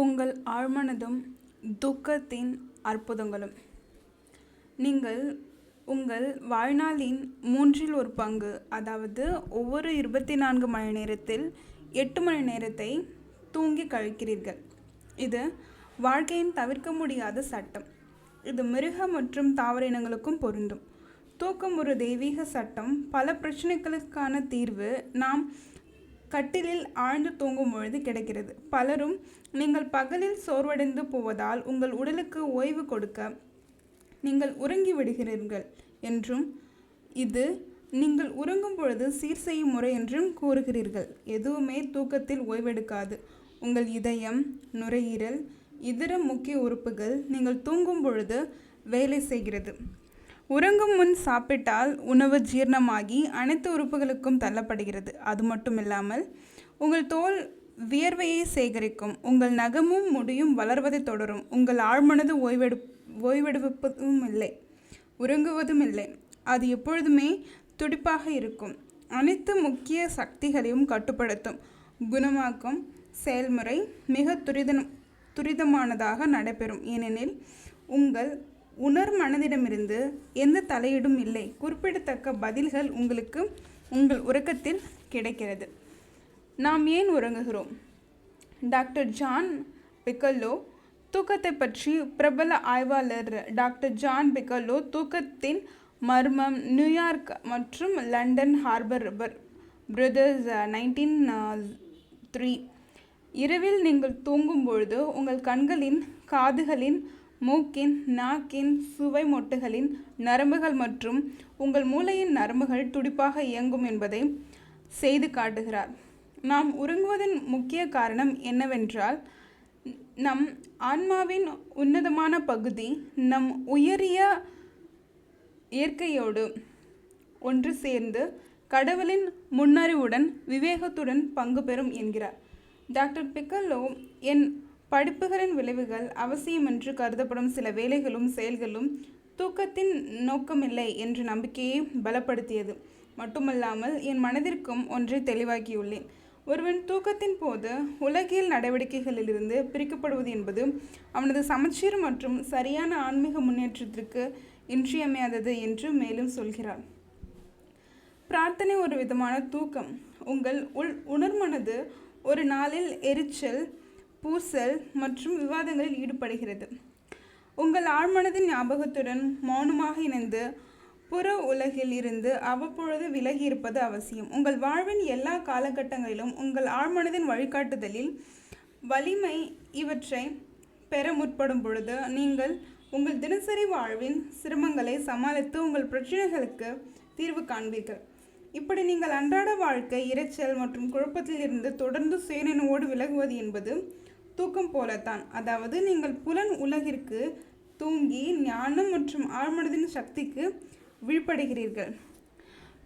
உங்கள் ஆழ்மனதும் தூக்கத்தின் அற்புதங்களும். நீங்கள் உங்கள் வாழ்நாளின் மூன்றில் ஒரு பங்கு, அதாவது ஒவ்வொரு 24 மணி நேரத்தில் 8 மணி நேரத்தை தூங்கி கழிக்கிறீர்கள். இது வாழ்க்கையின் தவிர்க்க முடியாத சட்டம். இது மிருக மற்றும் தாவர இனங்களுக்கும் பொருந்தும். தூக்கம் ஒரு தெய்வீக சட்டம். பல பிரச்சனைகளுக்கான தீர்வு நாம் கட்டிலில் ஆழ்ந்து தூங்கும் பொழுது கிடைக்கிறது. பலரும் நீங்கள் பகலில் சோர்வடைந்து போவதால் உங்கள் உடலுக்கு ஓய்வு கொடுக்க நீங்கள் உறங்கி விடுகிறீர்கள் என்றும், இது நீங்கள் உறங்கும் பொழுது சீர் செய்யும் முறை என்றும் கூறுகிறீர்கள். எதுவுமே தூக்கத்தில் ஓய்வெடுக்காது. உங்கள் இதயம், நுரையீரல், இதர முக்கிய உறுப்புகள் நீங்கள் தூங்கும் பொழுது வேலை செய்கிறது. உறங்கும் முன் சாப்பிட்டால் உணவு ஜீரணமாகி அனைத்து உறுப்புகளுக்கும் தள்ளப்படுகிறது. அது மட்டுமில்லாமல் உங்கள் தோல் வியர்வையை சேகரிக்கும். உங்கள் நகமும் முடியும் வளர்வதை தொடரும். உங்கள் ஆழ்மனது ஓய்வெடுப்பதும் இல்லை, உறங்குவதும் இல்லை. அது எப்பொழுதுமே துடிப்பாக இருக்கும். அனைத்து முக்கிய சக்திகளையும் கட்டுப்படுத்தும் குணமாக்கும் செயல்முறை மிக துரிதமானதாக நடைபெறும். ஏனெனில் உங்கள் உணர் மனதிடமிருந்து எந்த தலையீடும் இல்லை. குறிப்பிடத்தக்க பதில்கள் உங்களுக்கு உங்கள் உறக்கத்தில் கிடைக்கிறது. நாம் ஏன் உறங்குகிறோம்? டாக்டர் ஜான் பிக்கல்லோ தூக்கத்தை பற்றி பிரபல ஆய்வாளர் டாக்டர் ஜான் பிக்கல்லோ தூக்கத்தின் மர்மம், நியூயார்க் மற்றும் லண்டன் ஹார்பர் பிரதர்ஸ் 1903. இரவில் நீங்கள் தூங்கும் பொழுது உங்கள் கண்களின், காதுகளின், மூக்கின், நாக்கின், சுவை மொட்டுகளின் நரம்புகள் மற்றும் உங்கள் மூளையின் நரம்புகள் துடிப்பாக இயங்கும் என்பதை செய்து காட்டுகிறார். நாம் உறங்குவதன் முக்கிய காரணம் என்னவென்றால், நம் ஆன்மாவின் உன்னதமான பகுதி நம் உயரிய இயற்கையோடு ஒன்று சேர்ந்து கடவுளின் முன்னறிவுடன் விவேகத்துடன் பங்கு பெறும் என்கிறார் டாக்டர் பிக்கல்லோ. என் படிப்புகளின் விளைவுகள் அவசியம் என்று கருதப்படும் சில வேலைகளும் செயல்களும் தூக்கத்தின் நோக்கமில்லை என்ற நம்பிக்கையை பலப்படுத்தியது மட்டுமல்லாமல் என் மனதிற்கும் ஒன்றை தெளிவாக்கியுள்ளேன். ஒருவன் தூக்கத்தின் போது உலகியல் நடவடிக்கைகளிலிருந்து பிரிக்கப்படுவது என்பது அவனது சமச்சீர் மற்றும் சரியான ஆன்மீக முன்னேற்றத்திற்கு இன்றியமையாதது என்று மேலும் சொல்கிறார். பிரார்த்தனை ஒரு விதமான தூக்கம். உங்கள் உணர்மனது ஒரு நாளில் எரிச்சல், பூசல் மற்றும் விவாதங்களில் ஈடுபடுகிறது. உங்கள் ஆழ்மனதின் ஞாபகத்துடன் மௌனமாக இணைந்து புற உலகில் இருந்து அவ்வப்பொழுது விலகி இருப்பது அவசியம். உங்கள் வாழ்வின் எல்லா காலகட்டங்களிலும் உங்கள் ஆழ்மனதின் வழிகாட்டுதலில் வலிமை இவற்றை பெற முற்படும் பொழுது நீங்கள் உங்கள் தினசரி வாழ்வின் சிரமங்களை சமாளித்து உங்கள் பிரச்சனைகளுக்கு தீர்வு காண்பீர்கள். இப்படி நீங்கள் அன்றாட வாழ்க்கை இரைச்சல் மற்றும் குழப்பத்தில் இருந்து தொடர்ந்து சுயநினைவோடு விலகுவது என்பது தூக்கம் போலத்தான். அதாவது நீங்கள் புலன் உலகிற்கு தூங்கி ஞானம் மற்றும் ஆழ்மனதின் சக்திக்கு விழிப்படைகிறீர்கள்.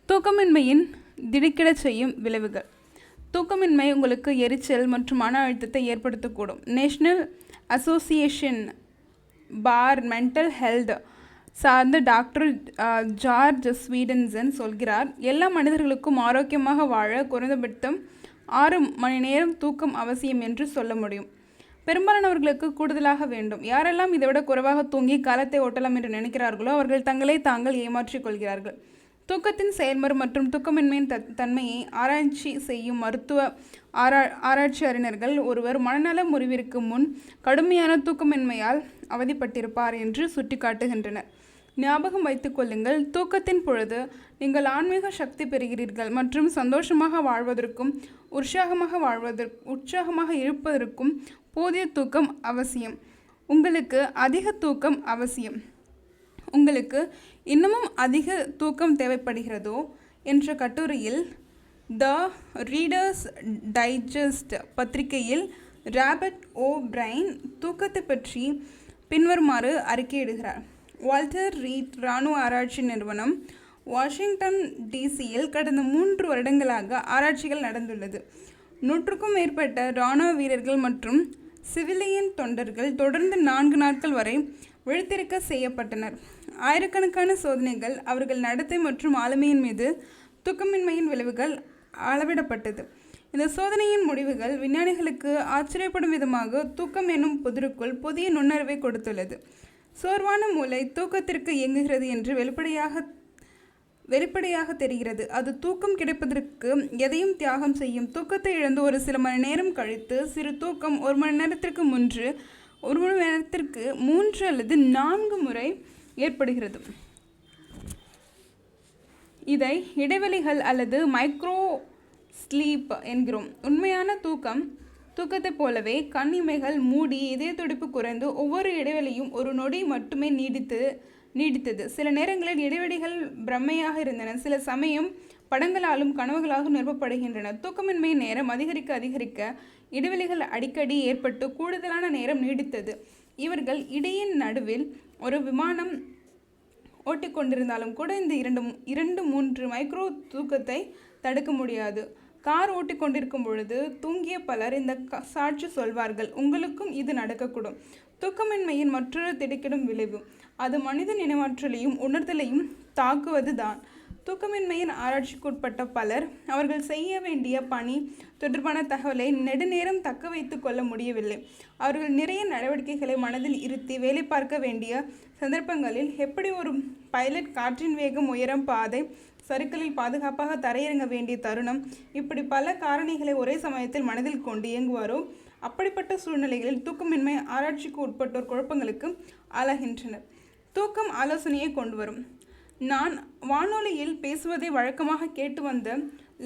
தூக்கமின்மையின் திடுக்கிடச் செய்யும் விளைவுகள். தூக்கமின்மை உங்களுக்கு எரிச்சல் மற்றும் மன அழுத்தத்தை ஏற்படுத்தக்கூடும். நேஷனல் அசோசியேஷன் பார் மென்டல் ஹெல்த் சார்ந்த டாக்டர் ஜார்ஜ் ஸ்வீடன்சன் சொல்கிறார், எல்லா மனிதர்களுக்கும் ஆரோக்கியமாக வாழ குறைந்தபட்சம் 6 மணி நேரம் தூக்கம் அவசியம் என்று சொல்ல முடியும். பெரும்பாலானவர்களுக்கு கூடுதலாக வேண்டும். யாரெல்லாம் இதைவிட குறைவாக தூங்கி காலத்தை ஓட்டலாம் என்று நினைக்கிறார்களோ அவர்கள் தங்களை தாங்கள் ஏமாற்றிக் கொள்கிறார்கள். தூக்கத்தின் செயல்முறை மற்றும் தூக்கமின்மையின் தன்மையை ஆராய்ச்சி செய்யும் மருத்துவ ஆராய்ச்சி அறிஞர்கள் ஒருவர் மனநல முறிவிற்கு முன் கடுமையான தூக்கமின்மையால் அவதிப்பட்டிருப்பார் என்று சுட்டிக்காட்டுகின்றனர். ஞாபகம் வைத்துக் கொள்ளுங்கள், தூக்கத்தின் பொழுது நீங்கள் ஆன்மீக சக்தி பெறுகிறீர்கள் மற்றும் சந்தோஷமாக வாழ்வதற்கும் உற்சாகமாக இருப்பதற்கும் போதிய தூக்கம் அவசியம். உங்களுக்கு அதிக தூக்கம் அவசியம். உங்களுக்கு இன்னமும் அதிக தூக்கம் தேவைப்படுகிறதோ என்ற கட்டுரையில் த ரீடர்ஸ் டைஜஸ்ட் பத்திரிகையில் ராபர்ட் ஓ பிரைன் தூக்கத்தை பற்றி பின்வருமாறு அறிக்கையிடுகிறார். வால்டர் ரீட் இராணுவ ஆராய்ச்சி நிறுவனம் வாஷிங்டன் டிசியில் கடந்த 3 வருடங்களாக ஆராய்ச்சிகள் நடந்துள்ளது. 100க்கும் மேற்பட்ட இராணுவ வீரர்கள் மற்றும் சிவிலியன் தொண்டர்கள் தொடர்ந்து 4 நாட்கள் வரை விழித்திருக்க செய்யப்பட்டனர். ஆயிரக்கணக்கான சோதனைகள், அவர்கள் நடத்தை மற்றும் ஆளுமையின் மீது தூக்கமின்மையின் விளைவுகள் அளவிடப்பட்டது. இந்த சோதனையின் முடிவுகள் விஞ்ஞானிகளுக்கு ஆச்சரியப்படும் விதமாக தூக்கம் என்னும் புதிருக்குள் புதிய நுண்ணறிவை கொடுத்துள்ளது. சோர்வான மூளை தூக்கத்திற்கு இயங்குகிறது என்று வெளிப்படையாக தெரிகிறது. அது தூக்கம் கிடைப்பதற்கு எதையும் தியாகம் செய்யும். தூக்கத்தை இழந்து ஒரு சில மணி நேரம் கழித்து சிறு தூக்கம் 1 மணி நேரத்திற்கு 3 அல்லது 4 முறை ஏற்படுகிறது. இதை இடைவெளிகள் அல்லது மைக்ரோ ஸ்லீப் என்கிறோம். உண்மையான தூக்கத்தைப் போலவே கண் இமைகள் மூடி இதய துடிப்பு குறைந்து ஒவ்வொரு இடைவெளியும் 1 நொடி மட்டுமே நீடித்தது. சில நேரங்களில் இடைவெளிகள் பிரமையாக இருந்தன. சில சமயம் படங்களாலும் கனவுகளாக நிரப்பப்படுகின்றன. தூக்கமின்மையின் நேரம் அதிகரிக்க இடைவெளிகள் அடிக்கடி ஏற்பட்டு கூடுதலான நேரம் நீடித்தது. இவர்கள் இடையின் நடுவில் ஒரு விமானம் ஓட்டிக்கொண்டிருந்தாலும் கூட இந்த 2-3 மைக்ரோ தூக்கத்தை தடுக்க முடியாது. கார் ஓட்டிக்கொண்டிருக்கும் பொழுது தூங்கிய பலர் இந்த சாட்சி சொல்வார்கள். உங்களுக்கும் இது நடக்கக்கூடும். தூக்கமின்மையின் மற்றொரு திடுக்கிடும் விளைவு அது மனித நினைவாற்றலையும் உணர்தலையும் தாக்குவது தான். தூக்கமின்மையின் ஆராய்ச்சிக்குட்பட்ட பலர் அவர்கள் செய்ய வேண்டிய பணி தொடர்பான தகவலை நெடுநேரம் தக்க வைத்து கொள்ள முடியவில்லை. அவர்கள் நிறைய நடவடிக்கைகளை மனதில் இருத்தி வேலை பார்க்க வேண்டிய சந்தர்ப்பங்களில் எப்படி ஒரு பைலட் காற்றின் வேகம், உயரம், பாதை, சறுக்கலில் பாதுகாப்பாக தரையிறங்க வேண்டிய தருணம், இப்படி பல காரணிகளை ஒரே சமயத்தில் மனதில் கொண்டு இயங்குவாரோ அப்படிப்பட்ட சூழ்நிலைகளில் தூக்கமின்மை ஆராய்ச்சிக்கு உட்பட்டோர் குழப்பங்களுக்கு ஆளாகின்றனர். தூக்கம் ஆலோசனையை கொண்டு வரும். நான் வானொலியில் பேசுவதை வழக்கமாக கேட்டு வந்த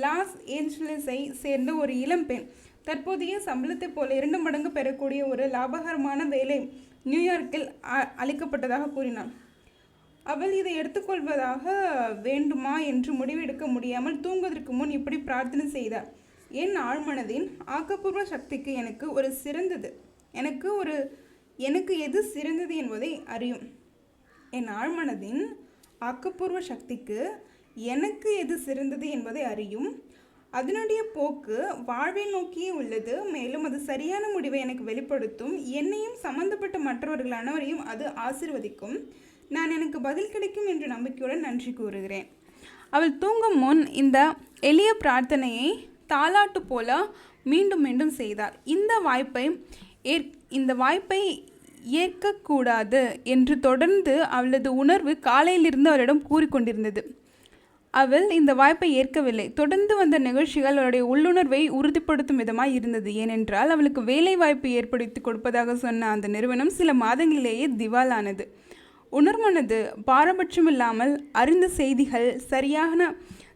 லாஸ் ஏஞ்சலஸை சேர்ந்த ஒரு இளம்பெண் தற்போதைய சம்பளத்தை போல 2 மடங்கு பெறக்கூடிய ஒரு லாபகரமான வேலை நியூயார்க்கில் அளிக்கப்பட்டதாக கூறினாள். அவள் இதை எடுத்துக்கொள்வதாக வேண்டுமா என்று முடிவெடுக்க முடியாமல் தூங்குவதற்கு முன் இப்படி பிரார்த்தனை செய்தார். என் ஆழ்மனதின் ஆக்கப்பூர்வ சக்திக்கு எனக்கு எது சிறந்தது என்பதை அறியும். என் ஆழ்மனதின் ஆக்கப்பூர்வ சக்திக்கு எனக்கு எது சிறந்தது என்பதை அறியும். அதனுடைய போக்கு வாழ்வை நோக்கியே உள்ளது. மேலும் அது சரியான முடிவை எனக்கு வெளிப்படுத்தும். என்னையும் சம்பந்தப்பட்ட மற்றவர்கள் அனைவரையும் அது ஆசீர்வதிக்கும். நான் எனக்கு பதில் கிடைக்கும் என்ற நம்பிக்கையுடன் நன்றி கூறுகிறேன். அவள் தூங்கும் முன் இந்த எளிய பிரார்த்தனையை தாலாட்டு போல மீண்டும் மீண்டும் செய்தார். இந்த வாய்ப்பை ஏற்கக்கூடாது என்று தொடர்ந்து அவளது உணர்வு காலையிலிருந்து அவளிடம் கூறிக்கொண்டிருந்தது. அவள் இந்த வாய்ப்பை ஏற்கவில்லை. தொடர்ந்து வந்த நிகழ்ச்சிகள் அவளுடைய உள்ளுணர்வை உறுதிப்படுத்தும் விதமாய் இருந்தது. ஏனென்றால் அவளுக்கு வேலை வாய்ப்பு ஏற்படுத்தி கொடுப்பதாக சொன்ன அந்த நிறுவனம் சில மாதங்களிலேயே திவாலானது. உணர்மனது பாரபட்சமில்லாமல் அறிந்த செய்திகள்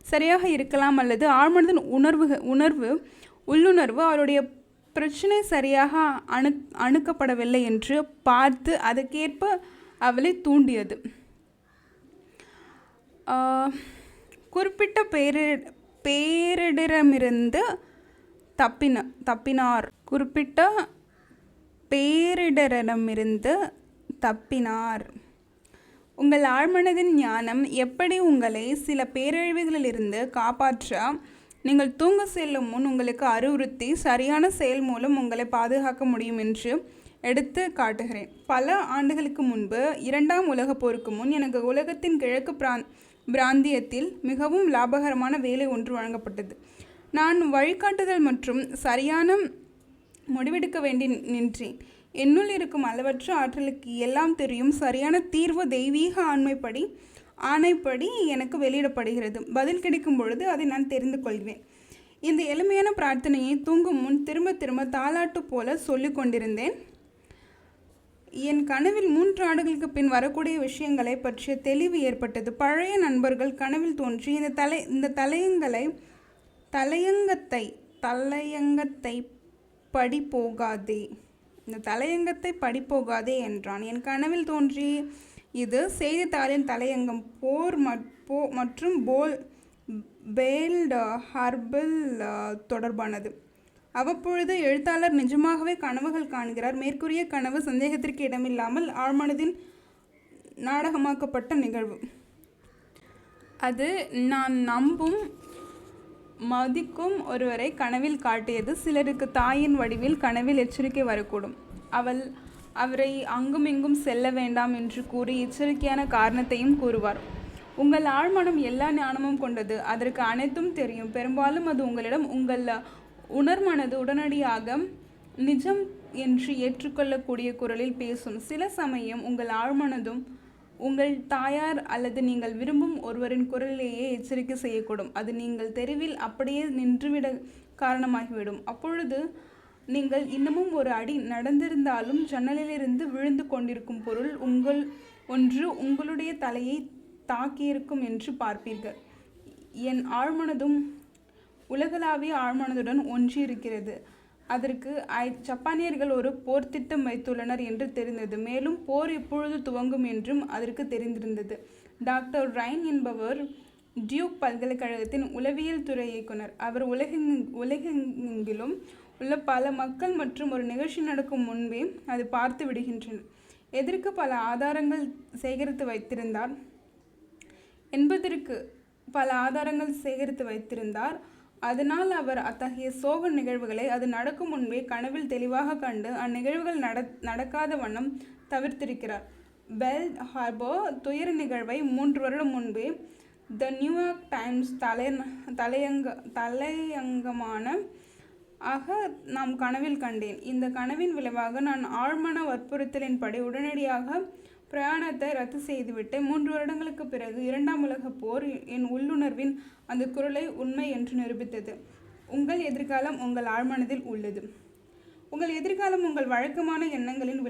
சரியாக இருக்கலாம் அல்லது ஆழ்மனதின் உள்ளுணர்வு அவருடைய பிரச்சனை சரியாக அணுக்கப்படவில்லை என்று பார்த்து அதற்கேற்ப அவளை தூண்டியது. குறிப்பிட்ட பேரிடரிடமிருந்து தப்பினார். உங்கள் ஆழ்மனதின் ஞானம் எப்படி உங்களை சில பேரழிவுகளிலிருந்து காப்பாற்ற நீங்கள் தூங்க செல்லும் முன் உங்களுக்கு அறிவுறுத்தி சரியான செயல் மூலம் உங்களை பாதுகாக்க முடியும் என்று எடுத்து காட்டுகிறேன். பல ஆண்டுகளுக்கு முன்பு 2ஆம் உலகப் போருக்கு முன் எனக்கு உலகத்தின் கிழக்கு பிராந்தியத்தில் மிகவும் லாபகரமான வேலை ஒன்று வழங்கப்பட்டது. நான் வழிகாட்டுதல் மற்றும் சரியான முடிவெடுக்க வேண்டி நின்றேன். என்னுள் இருக்கும் அளவற்ற ஆற்றலுக்கு எல்லாம் தெரியும். சரியான தீர்வு தெய்வீக ஆணைப்படி எனக்கு வெளியிடப்படுகிறது. பதில் கிடைக்கும் பொழுது அதை நான் தெரிந்து கொள்வேன். இந்த எளிமையான பிரார்த்தனையை தூங்கும் முன் திரும்ப தாலாட்டு போல சொல்லிக் கொண்டிருந்தேன். என் கனவில் 3 ஆண்டுகளுக்கு பின் வரக்கூடிய விஷயங்களை பற்றிய தெளிவு ஏற்பட்டது. பழைய நண்பர்கள் கனவில் தோன்றி இந்த தலையங்கத்தை படிப்போகாதே என்றான். என் கனவில் தோன்றி இது செய்தித்தாளின் தலையங்கம் போர் மற்றும் பேல்ட் ஹார்பில் தொடர்பானது. அவ்வப்பொழுது எழுத்தாளர் நிஜமாகவே கனவுகள் காண்கிறார். மேற்கூறிய கனவு சந்தேகத்திற்கு இடமில்லாமல் ஆழ்மனதின் நாடகமாக்கப்பட்ட நிகழ்வு. அது நான் நம்பும் மதிக்கும் ஒருவரை கனவில் காட்டியது. சிலருக்கு தாயின் வடிவில் கனவில் எச்சரிக்கை வரக்கூடும். அவரை அங்குமிங்கும் செல்ல வேண்டாம் என்று கூறி எச்சரிக்கையான காரணத்தையும் கூறுவார். உங்கள் ஆழ்மனம் எல்லா ஞானமும் கொண்டது. அதற்கு அனைத்தும் தெரியும். பெரும்பாலும் அது உங்களிடம் உணர்மனது உடனடியாக நிஜம் என்று ஏற்றுக்கொள்ளக்கூடிய குரலில் பேசும். சில சமயம் உங்கள் ஆழ்மனதும் உங்கள் தாயார் அல்லது நீங்கள் விரும்பும் ஒருவரின் குரலிலேயே எச்சரிக்கை செய்யக்கூடும். அது நீங்கள் தெருவில் அப்படியே நின்றுவிட காரணமாகிவிடும். அப்பொழுது நீங்கள் இன்னமும் ஒரு அடி நடந்திருந்தாலும் ஜன்னலிலிருந்து விழுந்து கொண்டிருக்கும் பொருள் உங்களுடைய தலையை தாக்கியிருக்கும் என்று பார்ப்பீர்கள். என் ஆழ்மனதும் உலகளாவிய ஆழ்மனதுடன் ஒன்றியிருக்கிறது. அதற்கு ஜப்பானியர்கள் ஒரு போர் திட்டம் வைத்துள்ளனர் என்று தெரிந்தது. மேலும் போர் எப்பொழுது துவங்கும் என்றும் அதற்கு தெரிந்திருந்தது. டாக்டர் ரைன் என்பவர் டியூக் பல்கலைக்கழகத்தின் உளவியல் துறை இயக்குனர். அவர் உலகெங்கிலும் உள்ள பல மக்கள் மற்றும் ஒரு நிகழ்ச்சி நடக்கும் முன்பே அது பார்த்து விடுகின்றனர். எதற்கு பல ஆதாரங்கள் சேகரித்து வைத்திருந்தார் என்பதற்கு பல ஆதாரங்கள் சேகரித்து வைத்திருந்தார். அதனால் அவர் அத்தகைய சோக நிகழ்வுகளை அது நடக்கும் முன்பே கனவில் தெளிவாக கண்டு அந்நிகழ்வுகள் நடக்காத வண்ணம் தவிர்த்திருக்கிறார். பெல் ஹார்பர் துயர நிகழ்வை 3 வருடம் முன்பே த நியூயார்க் டைம்ஸ் தலையங்கமான நாம் கனவில் கண்டேன். இந்த கனவின் விளைவாக நான் ஆழ்மன வற்புறுத்தலின்படி உடனடியாக பிரயாணத்தை ரத்து செய்துவிட்டு 3 வருடங்களுக்கு பிறகு 2ஆம் உலகப் போர் என் உள்ளுணர்வின் அந்த குரலை உண்மை என்று நிரூபித்தது. உங்கள் எதிர்காலம் உங்கள் ஆழ்மனதில் உள்ளது. உங்கள் எதிர்காலம் உங்கள் வழக்கமான எண்ணங்களின்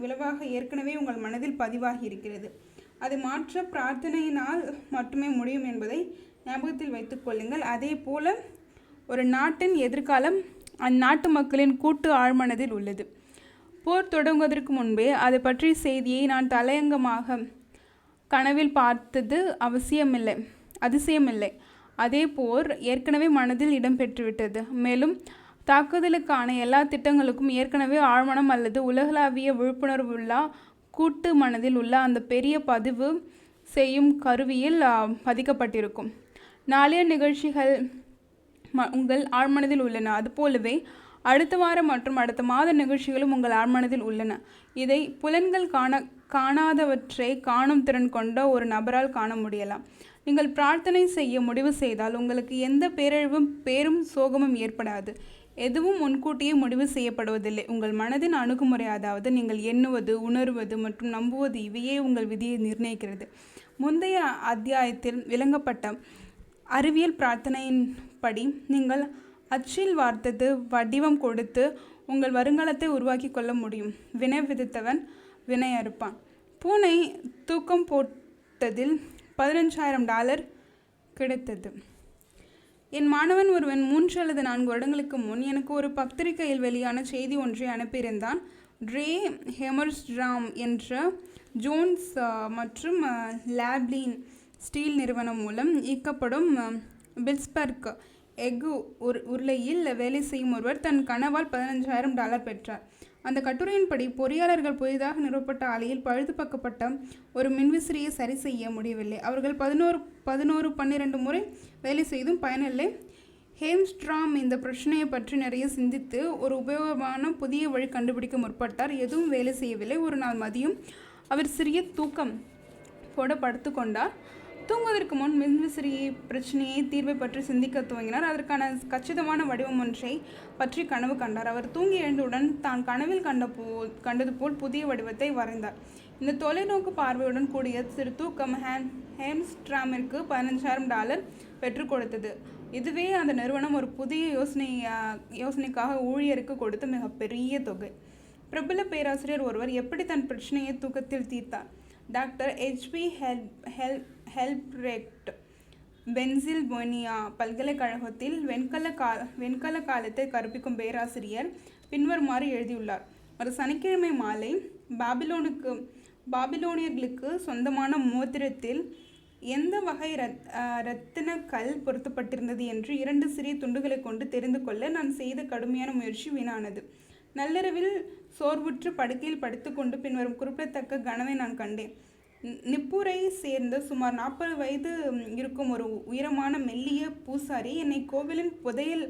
விளைவாக ஏற்கனவே உங்கள் மனதில் பதிவாகி இருக்கிறது. அதை மாற்ற பிரார்த்தனையினால் மட்டுமே முடியும் என்பதை ஞாபகத்தில் வைத்துக் கொள்ளுங்கள். அதே போல ஒரு நாட்டின் எதிர்காலம் அந்நாட்டு மக்களின் கூட்டு ஆழ்மனதில் உள்ளது. போர் தொடங்குவதற்கு முன்பே அதை பற்றிய செய்தியை நான் தலையங்கமாக கனவில் பார்த்தது அதிசயமில்லை. அதே போர் ஏற்கனவே மனதில் இடம்பெற்றுவிட்டது. மேலும் தாக்குதலுக்கான எல்லா திட்டங்களுக்கும் ஏற்கனவே ஆழ்மனம் அல்லது உலகளாவிய விழிப்புணர்வுள்ள கூட்டு மனதில் உள்ள அந்த பெரிய பதிவு செய்யும் கருவியில் பதிக்கப்பட்டிருக்கும். நாளைய நிகழ்ச்சிகள் உங்கள் ஆழ்மனதில் உள்ளன. அதுபோலவே அடுத்த வாரம் மற்றும் அடுத்த மாத நிகழ்ச்சிகளும் உங்கள் ஆழ்மனதில் உள்ளன. இதை புலன்கள் காணாதவற்றை காணும் திறன் கொண்ட ஒரு நபரால் காண முடியலாம். நீங்கள் பிரார்த்தனை செய்ய முடிவு செய்தால் உங்களுக்கு எந்த பேரும் சோகமும் ஏற்படாது. எதுவும் முன்கூட்டியே முடிவு செய்யப்படுவதில்லை. உங்கள் மனதின் அணுகுமுறை, அதாவது நீங்கள் எண்ணுவது, உணர்வது மற்றும் நம்புவது, இவையே உங்கள் விதியை நிர்ணயிக்கிறது. முந்தைய அத்தியாயத்தில் விளங்கப்பட்ட அறிவியல் பிரார்த்தனையின்படி நீங்கள் அச்சில் வார்த்தது வடிவம் கொடுத்து உங்கள் வருங்காலத்தை உருவாக்கி கொள்ள முடியும். வினை விதித்தவன் வினை அறுப்பான். பூனை தூக்கம் போட்டதில் $15,000 கிடைத்தது. என் மாணவன் ஒருவன் 3 அல்லது 4 வருடங்களுக்கு முன் எனக்கு ஒரு பத்திரிகையில் வெளியான செய்தி ஒன்றை அனுப்பியிருந்தான். ரே ஹெமர்ஸ்ட்ராம் என்ற ஜோன்ஸ் மற்றும் லேப்லின் ஸ்டீல் நிறுவனம் மூலம் இயக்கப்படும் பிட்ஸ்பர்க் எஃகு உருளையில் வேலை செய்யும் ஒருவர் தன் கனவால் $15,000 பெற்றார். அந்த கட்டுரையின்படி பொறியாளர்கள் புதிதாக நிறுவப்பட்ட ஆலையில் பழுதுபார்க்கப்பட்ட ஒரு மின்விசிறியை சரி செய்ய முடியவில்லை. அவர்கள் 12 முறை வேலை செய்தும் பயனில்லை. ஹேம்ஸ்ட்ராம் இந்த பிரச்சனையை பற்றி நிறைய சிந்தித்து ஒரு உபயோகமான புதிய வழி கண்டுபிடிக்க முற்பட்டார். எதுவும் வேலை செய்யவில்லை. ஒரு நாள் மதியம் அவர் சிறிய தூக்கம் போட படுத்து கொண்டார். தூங்குவதற்கு முன் மின்விசிறி பிரச்சனையை தீர்வை பற்றி சிந்திக்க துவங்கினார். அதற்கான கச்சிதமான வடிவம் ஒன்றை பற்றி கனவு கண்டார். அவர் தூங்கி எழுந்தவுடன் தான் கனவில் கண்டது போல் புதிய வடிவத்தை வரைந்தார். இந்த தொலைநோக்கு பார்வையுடன் கூடிய சிறு தூக்கம் ஹேம்ஸ்ட்ராமிற்கு $15,000 பெற்றுக் கொடுத்தது. இதுவே அந்த நிறுவனம் ஒரு புதிய யோசனைக்காக ஊழியருக்கு கொடுத்த மிகப்பெரிய தொகை. பிரபல பேராசிரியர் ஒருவர் எப்படி தன் பிரச்சனையை தூக்கத்தில் தீர்த்தார். Doctor H.P. ஹெல்ப்ரெக்ட் பென்சில்வேனியா பல்கலைக்கழகத்தில் வெண்கல காலத்தை கற்பிக்கும் பேராசிரியர் பின்வருமாறு எழுதியுள்ளார். ஒரு சனிக்கிழமை மாலை பாபிலோனியர்களுக்கு சொந்தமான மோதிரத்தில் எந்த வகை இரத்தின கல் பொருத்தப்பட்டிருந்தது என்று 2 சிறிய துண்டுகளை கொண்டு தெரிந்து கொள்ள நான் செய்த கடுமையான முயற்சி வீணானது. நள்ளிரவில் சோர்வுற்று படுக்கையில் படுத்துக்கொண்டு பின்வரும் குறிப்பிடத்தக்க கனவை நான் கண்டேன். நிப்பூரை சேர்ந்த சுமார் 40 வயது இருக்கும் ஒரு உயரமான மெல்லிய பூசாரி என்னை கோவிலின் புதையல்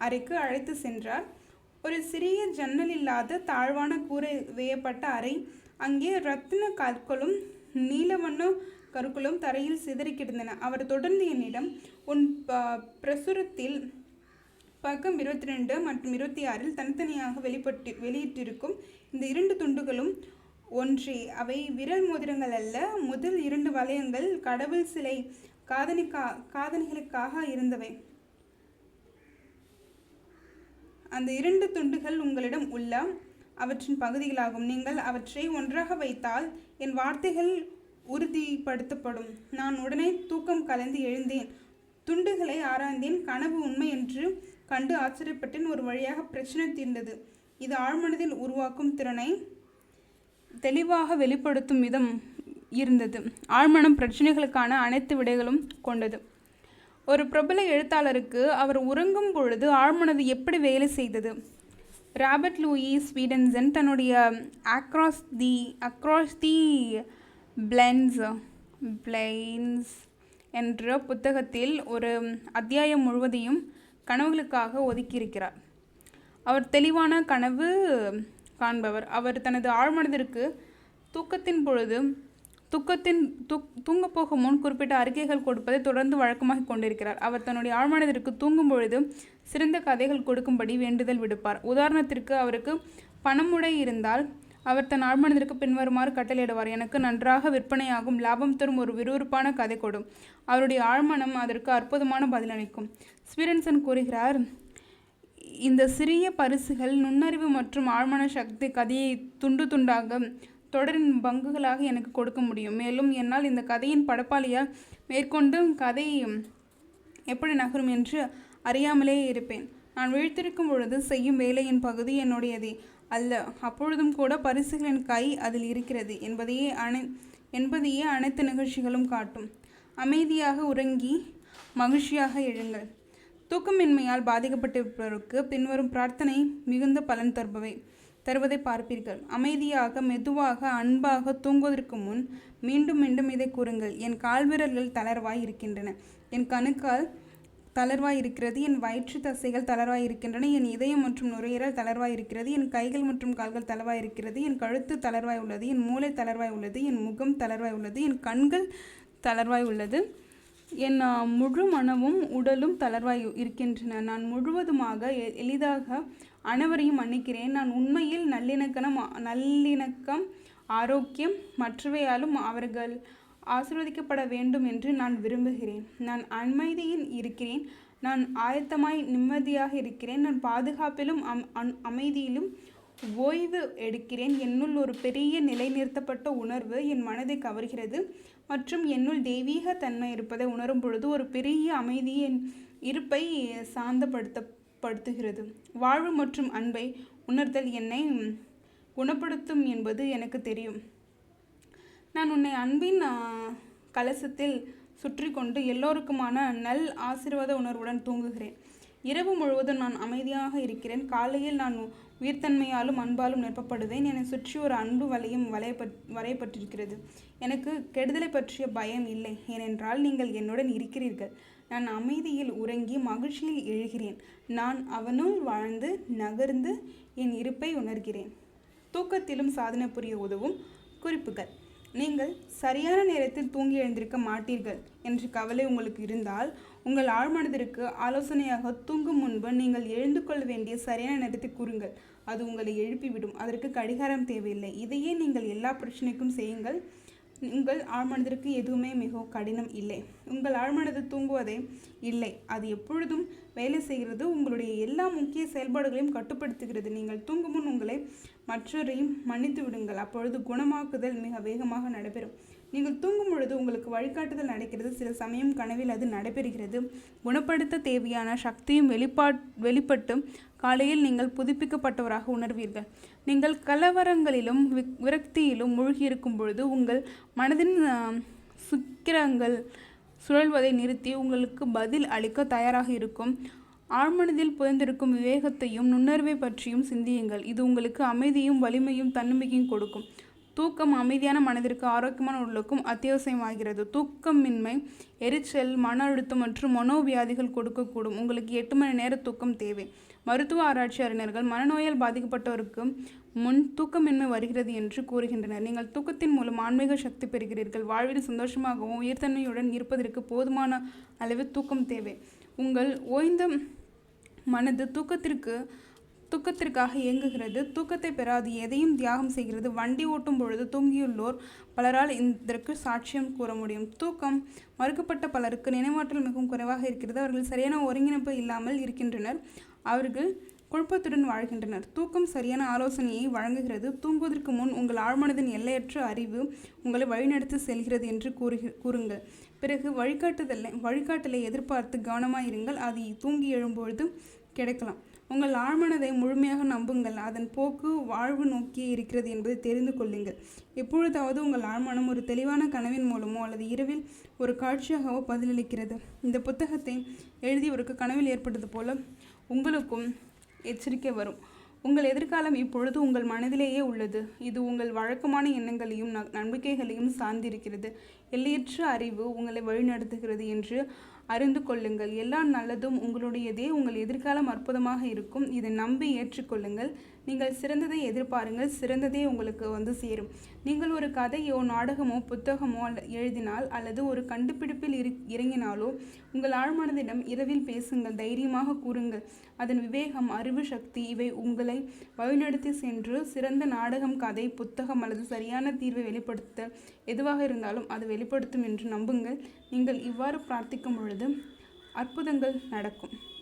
அறைக்கு அழைத்து சென்றார். ஒரு சிறிய ஜன்னல் இல்லாத தாழ்வான கூரை வேயப்பட்ட அறை. அங்கே இரத்தின கற்களும் நீலவண்ண கற்களும் தரையில் சிதறி கிடந்தன. அவர் தொடர்ந்து என்னிடம், உன் பிரசுரத்தில் பக்கம் 22 மற்றும் 26 தனித்தனியாக வெளியிட்டிருக்கும் இந்த 2 துண்டுகளும் ஒன்றே. அவை விரல் மோதிரங்கள் அல்ல. முதல் 2 வளையங்கள் கடவுள் சிலை காதணிகளுக்காக இருந்தவை. அந்த 2 துண்டுகள் உங்களிடம் உள்ள அவற்றின் பகுதிகளாகும். நீங்கள் அவற்றை ஒன்றாக வைத்தால் என் வார்த்தைகள் உறுதிப்படுத்தப்படும். நான் உடனே தூக்கம் கலைந்து எழுந்தேன். துண்டுகளை ஆராய்ந்தேன். கனவு உண்மை என்று கண்டு ஆச்சரியப்பட்டேன். ஒரு வழியாக பிரச்சனை தீர்ந்தது. இது ஆழ்மனதில் உருவாக்கும் திறனை தெளிவாக வெளிப்படுத்தும் விதம் இருந்தது. ஆழ்மனம் பிரச்சனைகளுக்கான அனைத்து விடைகளும் கொண்டது. ஒரு பிரபல எழுத்தாளருக்கு அவர் உறங்கும் பொழுது ஆழ்மனது எப்படி வேலை செய்தது? ராபர்ட் லூயி ஸ்வீடன்சன் தன்னுடைய அக்ராஸ் தி பிளைன்ஸ் என்ற புத்தகத்தில் ஒரு அத்தியாயம் முழுவதையும் கனவுகளுக்காக ஒதுக்கியிருக்கிறார். அவர் தெளிவான கனவு காண்பவர். அவர் தனது ஆழ்மனதிற்கு தூங்கப் போகும் முன் குறிப்பிட்ட அறிக்கைகள் கொடுப்பதை தொடர்ந்து வழக்கமாக கொண்டிருக்கிறார். அவர் தன்னுடைய ஆழ்மனதிற்கு தூங்கும் பொழுது சிறந்த கதைகள் கொடுக்கும்படி வேண்டுதல் விடுப்பார். உதாரணத்திற்கு, அவருக்கு பணமுடை இருந்தால் அவர் தன் ஆழ்மனதிற்கு பின்வருமாறு கட்டளையிடுவார்: எனக்கு நன்றாக விற்பனையாகும், லாபம் தரும் ஒரு விறுவிறுப்பான கதை கொடும். அவருடைய ஆழ்மனம் அதற்கு அற்புதமான பதிலளிக்கும். ஸ்வீடன்சன் கூறுகிறார், இந்த சிறிய பரிசுகள் நுண்ணறிவு மற்றும் ஆழ்மன சக்தி கதையை துண்டு துண்டாக தொடரின் பங்குகளாக எனக்கு கொடுக்க முடியும். மேலும் என்னால் இந்த கதையின் படைப்பாளியாக மேற்கொண்டு கதை எப்படி நகரும் என்று அறியாமலே இருப்பேன். நான் விழித்திருக்கும் பொழுது செய்யும் வேலையின் பகுதி என்னுடையதே அல்ல. அப்பொழுதும் கூட பரிசுகளின் கை அதில் இருக்கிறது என்பதையே அனைத்து நிகழ்ச்சிகளும் காட்டும். அமைதியாக உறங்கி மகிழ்ச்சியாக எழுங்கள். தூக்கமின்மையால் பாதிக்கப்பட்டிருப்பவருக்கு பின்வரும் பிரார்த்தனை மிகுந்த பலன் தருவதை பார்ப்பீர்கள். அமைதியாக, மெதுவாக, அன்பாக தூங்குவதற்கு முன் மீண்டும் மீண்டும் இதை கூறுங்கள்: என் கால்விரல்கள் தளர்வாய் இருக்கின்றன, என் கணுக்கால் தளர்வாய் இருக்கிறது, என் வயிற்று தசைகள் தளர்வாய் இருக்கின்றன, என் இதயம் மற்றும் நுரையீரல் தளர்வாய் இருக்கிறது, என் கைகள் மற்றும் கால்கள் தளர்வாய் இருக்கிறது, என் கழுத்து தளர்வாய் உள்ளது, என் மூளை தளர்வாய் உள்ளது, என் முகம் தளர்வாய் உள்ளது, என் கண்கள் தளர்வாய் உள்ளது, என் முழு மனமும் உடலும் தளர்வாய் இருக்கின்றன. நான் முழுவதுமாக எளிதாக அனைவரையும் மன்னிக்கிறேன். நான் உண்மையில் நல்லிணக்கம், ஆரோக்கியம் மற்றவையாலும் அவர்கள் ஆசீர்வதிக்கப்பட வேண்டும் என்று நான் விரும்புகிறேன். நான் அமைதியில் இருக்கிறேன். நான் ஆயத்தமாய் நிம்மதியாக இருக்கிறேன். நான் பாதுகாப்பிலும் அமைதியிலும் ஓய்வு எடுக்கிறேன். என்னுள் ஒரு பெரிய நிலைநிறுத்தப்பட்ட உணர்வு என் மனதை கவர்கிறது மற்றும் என்னுள் தெய்வீக தன்மை இருப்பதை உணரும் பொழுது ஒரு பெரிய அமைதி என் இருப்பை சாந்தப்படுத்துகிறது. வாழ்வு மற்றும் அன்பை உணர்தல் என்னை குணப்படுத்தும் என்பது எனக்கு தெரியும். நான் உன்னை அன்பின் கலசத்தில் சுற்றி கொண்டு எல்லோருக்குமான நல் ஆசீர்வாத உணர்வுடன் தூங்குகிறேன். இரவு முழுவதும் நான் அமைதியாக இருக்கிறேன். காலையில் நான் உயிர்த்தன்மையாலும் அன்பாலும் நிரப்பப்படுவேன். என்னை சுற்றி ஒரு அன்பு வலையும் வரையப்பட்டிருக்கிறது. எனக்கு கெடுதலை பற்றிய பயம் இல்லை, ஏனென்றால் நீங்கள் என்னுடன் இருக்கிறீர்கள். நான் அமைதியில் உறங்கி மகிழ்ச்சியில் எழுகிறேன். நான் அவனுள் வாழ்ந்து நகர்ந்து என் இருப்பை உணர்கிறேன். தூக்கத்திலும் சாதனை புரிய உதவும் குறிப்புகள்: நீங்கள் சரியான நேரத்தில் தூங்கி எழுந்திருக்க மாட்டீர்கள் என்ற கவலை உங்களுக்கு இருந்தால், உங்கள் ஆழ்மனதிற்கு ஆலோசனையாக தூங்கும் முன்பு நீங்கள் எழுந்து கொள்ள வேண்டிய சரியான நேரத்தை கூறுங்கள். அது உங்களை எழுப்பிவிடும். அதற்கு கடிகாரம் தேவையில்லை. இதையே நீங்கள் எல்லா பிரச்சனைக்கும் செய்யுங்கள். உங்கள் ஆழ்மனதிற்கு எதுவுமே மிகவும் கடினம் இல்லை. உங்கள் ஆழ்மனது தூங்குவதே இல்லை, அது எப்பொழுதும் வேலை செய்கிறது. உங்களுடைய எல்லா முக்கிய செயல்பாடுகளையும் கட்டுப்படுத்துகிறது. நீங்கள் தூங்கும் முன் உங்களை மற்றவரையும் மன்னித்து விடுங்கள். அப்பொழுது குணமாக்குதல் மிக வேகமாக நடைபெறும். நீங்கள் தூங்கும் பொழுது உங்களுக்கு வழிகாட்டுதல் நடக்கிறது. சில சமயம் கனவில் அது நடைபெறுகிறது. குணப்படுத்த தேவையான சக்தியும் வெளிப்பட்டு காலையில் நீங்கள் புதுப்பிக்கப்பட்டவராக உணர்வீர்கள். நீங்கள் கலவரங்களிலும் விரக்தியிலும் மூழ்கியிருக்கும் பொழுது உங்கள் மனதின் சுக்கிரங்கள் சுழல்வதை நிறுத்தி உங்களுக்கு பதில் அளிக்க தயாராக இருக்கும் ஆழ்மனதில் புதைந்திருக்கும் விவேகத்தையும் நுண்ணறிவை பற்றியும் சிந்தியுங்கள். இது உங்களுக்கு அமைதியும் வலிமையும் தன்னம்பிக்கையும் கொடுக்கும். தூக்கம் அமைதியான மனதிற்கு ஆரோக்கியமான உடலுக்கும் அத்தியாவசியமாகிறது. தூக்கமின்மை எரிச்சல், மன அழுத்தம் மற்றும் மனோவியாதிகள் கொடுக்கக்கூடும். உங்களுக்கு 8 மணி நேர தூக்கம் தேவை. மருத்துவ ஆராய்ச்சி அறிஞர்கள் மனநோயால் பாதிக்கப்பட்டவருக்கு முன் தூக்கமின்மை வருகிறது என்று கூறுகின்றனர். நீங்கள் தூக்கத்தின் மூலம் ஆன்மீக சக்தி பெறுகிறீர்கள். வாழ்வில் சந்தோஷமாகவும் உயிர்த்தன்மையுடன் இருப்பதற்கு போதுமான அளவு தூக்கம் தேவை. உங்கள் ஓய்ந்த மனது தூக்கத்திற்காக இயங்குகிறது, தூக்கத்தை பெறாது, எதையும் தியாகம் செய்கிறது. வண்டி ஓட்டும் பொழுது தூங்கியுள்ளோர் பலரால் இதற்கு சாட்சியம் கூற முடியும். தூக்கம் மறுக்கப்பட்ட பலருக்கு நினைவாற்றல் மிகவும் குறைவாக இருக்கிறது. அவர்கள் சரியான ஒருங்கிணைப்பு இல்லாமல் இருக்கின்றனர். அவர்கள் குழப்பத்துடன் வாழ்கின்றனர். தூக்கம் சரியான ஆலோசனையை வழங்குகிறது. தூங்குவதற்கு முன் உங்கள் ஆழ்மனதின் எல்லையற்ற அறிவு உங்களை வழிநடத்தி செல்கிறது என்று கூறுங்கள். பிறகு வழிகாட்டலை எதிர்பார்த்து கவனமாயிருங்கள். அது தூங்கி எழும்பொழுது கிடைக்கலாம். உங்கள் ஆழ்மனதை முழுமையாக நம்புங்கள். அதன் போக்கு வாழ்வு நோக்கியே இருக்கிறது என்பதை தெரிந்து கொள்ளுங்கள். எப்பொழுதாவது உங்கள் ஆழ்மனம் ஒரு தெளிவான கனவின் மூலமோ அல்லது இரவில் ஒரு காட்சியாகவோ பதிலளிக்கிறது. இந்த புத்தகத்தை எழுதியவருக்கு கனவில் ஏற்பட்டது போல உங்களுக்கும் எச்சரிக்கை வரும். உங்கள் எதிர்காலம் இப்பொழுது உங்கள் மனதிலேயே உள்ளது. இது உங்கள் வழக்கமான எண்ணங்களையும் நம்பிக்கைகளையும் சார்ந்திருக்கிறது. எல்லையற்ற அறிவு உங்களை வழிநடத்துகிறது என்று அறிந்து கொள்ளுங்கள். எல்லா நல்லதும் உங்களுடையதே. உங்கள் எதிர்காலம் அற்புதமாக இருக்கும். இதை நம்பி ஏற்றுக்கொள்ளுங்கள். நீங்கள் சிறந்ததை எதிர்பாருங்கள். சிறந்ததே உங்களுக்கு வந்து சேரும். நீங்கள் ஒரு கதையோ நாடகமோ புத்தகமோ எழுதினால் அல்லது ஒரு கண்டுபிடிப்பில் இறங்கினாலோ உங்கள் ஆழ்மனதிடம் இரவில் பேசுங்கள். தைரியமாக கூறுங்கள். அதன் விவேகம், அறிவு, சக்தி இவை உங்களை வழிநடத்தி சென்று சிறந்த நாடகம், கதை, புத்தகம் அல்லது சரியான தீர்வை வெளிப்படுத்த எதுவாக இருந்தாலும் அது வெளிப்படுத்தும் என்று நம்புங்கள். நீங்கள் இவ்வாறு பிரார்த்திக்கும் பொழுது அற்புதங்கள் நடக்கும்.